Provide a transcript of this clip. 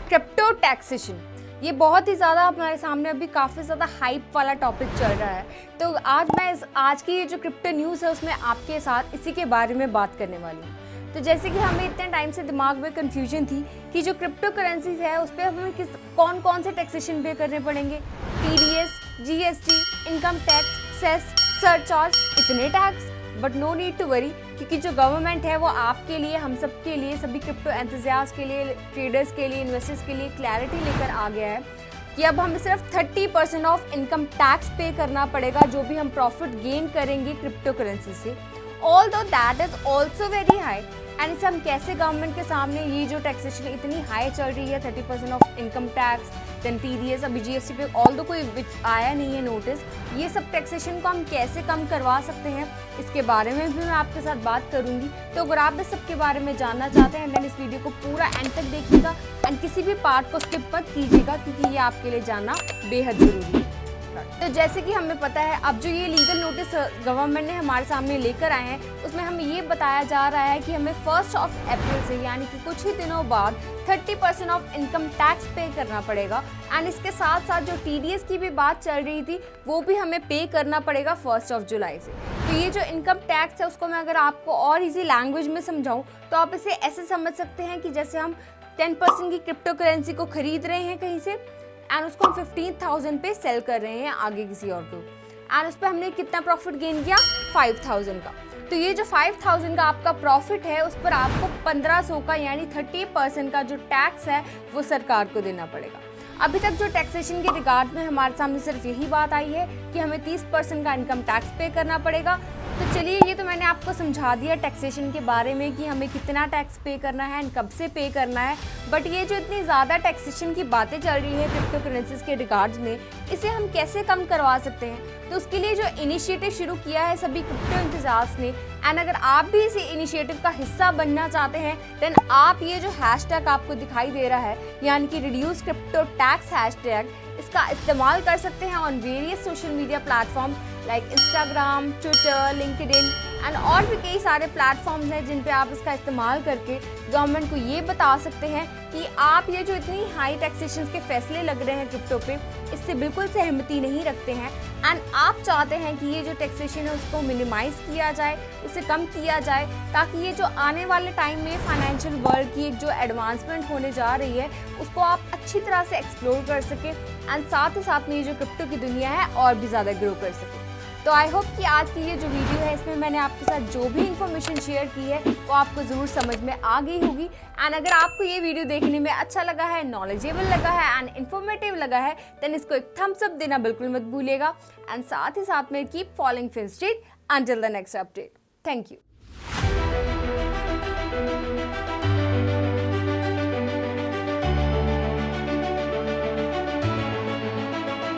Crypto taxation, ये बहुत ही ज़्यादा हमारे सामने अभी काफ़ी ज़्यादा हाइप वाला टॉपिक चल रहा है। तो आज की ये जो क्रिप्टो न्यूज़ है उसमें आपके साथ इसी के बारे में बात करने वाली हूँ। तो जैसे कि हमें इतने टाइम से दिमाग में कन्फ्यूजन थी कि जो क्रिप्टो करेंसीज है उस पर हमें कौन कौन से टैक्सेशन पे करने पड़ेंगे, TDS, GST, income tax, cess, surcharge, इतने tax. But no need to worry, क्योंकि जो गवर्नमेंट है वो आपके लिए, हम सब के लिए, सभी क्रिप्टो एंथुसियास्ट के लिए, ट्रेडर्स के लिए, इन्वेस्टर्स के लिए क्लैरिटी लेकर आ गया है कि अब हमें सिर्फ 30% ऑफ इनकम टैक्स पे करना पड़ेगा जो भी हम प्रॉफिट गेन करेंगे क्रिप्टो करेंसी से। Although that is also very high, and इसे हम कैसे गवर्नमेंट के सामने ये जो टैक्सेशन इतनी हाई चल रही है, 30% of income tax, then TDS, अभी GST पे ऑल्दो कोई आया नहीं है नोटिस, ये सब टैक्सेशन को हम कैसे कम करवा सकते हैं, इसके बारे में भी मैं आपके साथ बात करूंगी। तो अगर आप इस सब के बारे में जानना चाहते हैं देन इस वीडियो को पूरा एंड तक देखिएगा एंड किसी भी पार्ट को स्किप मत कीजिएगा, क्योंकि ये आपके लिए जानना बेहद ज़रूरी है। तो जैसे कि हमें पता है, अब जो ये लीगल नोटिस गवर्नमेंट ने हमारे सामने लेकर आए हैं उसमें हमें ये बताया जा रहा है कि हमें 1 अप्रैल से, यानी कि कुछ ही दिनों बाद 30% ऑफ इनकम टैक्स पे करना पड़ेगा। एंड इसके साथ साथ जो TDS की भी बात चल रही थी वो भी हमें पे करना पड़ेगा 1 जुलाई से। तो ये जो इनकम टैक्स है उसको मैं अगर आपको और ईजी लैंग्वेज में समझाऊँ तो आप इसे ऐसे समझ सकते हैं कि जैसे हम 10% की क्रिप्टो करेंसी को खरीद रहे हैं कहीं से एंड उसको हम 15,000 पे सेल कर रहे हैं आगे किसी और को, एंड उस पर हमने कितना प्रॉफिट गेन किया, 5,000 का। तो ये जो 5,000 का आपका प्रॉफिट है उस पर आपको 1,500 का यानी 30% का जो टैक्स है वो सरकार को देना पड़ेगा। अभी तक जो टैक्सेशन के रिगार्ड में हमारे सामने सिर्फ यही बात आई है कि हमें 30% का इनकम टैक्स पे करना पड़ेगा। तो चलिए, ये तो मैंने आपको समझा दिया टैक्सेशन के बारे में कि हमें कितना टैक्स पे करना है एंड कब से पे करना है। बट ये जो इतनी ज़्यादा टैक्सेशन की बातें चल रही हैं क्रिप्टो करेंसीज के रिगार्ड्स में, इसे हम कैसे कम करवा सकते हैं? तो उसके लिए जो इनिशिएटिव शुरू किया है सभी क्रिप्टो एंथुसियास्ट ने, एंड अगर आप भी इसी इनिशिएटिव का हिस्सा बनना चाहते हैं देन आप ये जो हैशटैग आपको दिखाई दे रहा है, यानी कि रिड्यूस क्रिप्टो टैक्स हैशटैग, इसका इस्तेमाल कर सकते हैं on various social media platform like Instagram, Twitter, LinkedIn and और भी कई सारे प्लेटफॉर्म्स हैं जिन पे आप इसका इस्तेमाल करके गवर्नमेंट को ये बता सकते हैं कि आप ये जो इतनी हाई टैक्सेशन के फैसले लग रहे हैं क्रिप्टो पे, इससे बिल्कुल सहमति नहीं रखते हैं एंड आप चाहते हैं कि ये जो टैक्सेशन है उसको मिनिमाइज़ किया जाए, उसे कम किया जाए, ताकि ये जो आने वाले टाइम में फाइनेंशियल वर्ल्ड की एक जो एडवांसमेंट होने जा रही है उसको आप अच्छी तरह से एक्सप्लोर कर सकें एंड साथ ही साथ में ये जो क्रिप्टो की दुनिया है और भी ज़्यादा ग्रो कर सके। तो आई होप कि आज की ये जो वीडियो है इसमें मैंने आपके साथ जो भी इन्फॉर्मेशन शेयर की है वो आपको ज़रूर समझ में आ गई होगी। एंड अगर आपको ये वीडियो देखने में अच्छा लगा है, नॉलेजेबल लगा है एंड इन्फॉर्मेटिव लगा है देन इसको एक थम्स अप देना बिल्कुल मत भूलिएगा। एंड साथ ही साथ में keep following Finstreet until the next update. Thank you.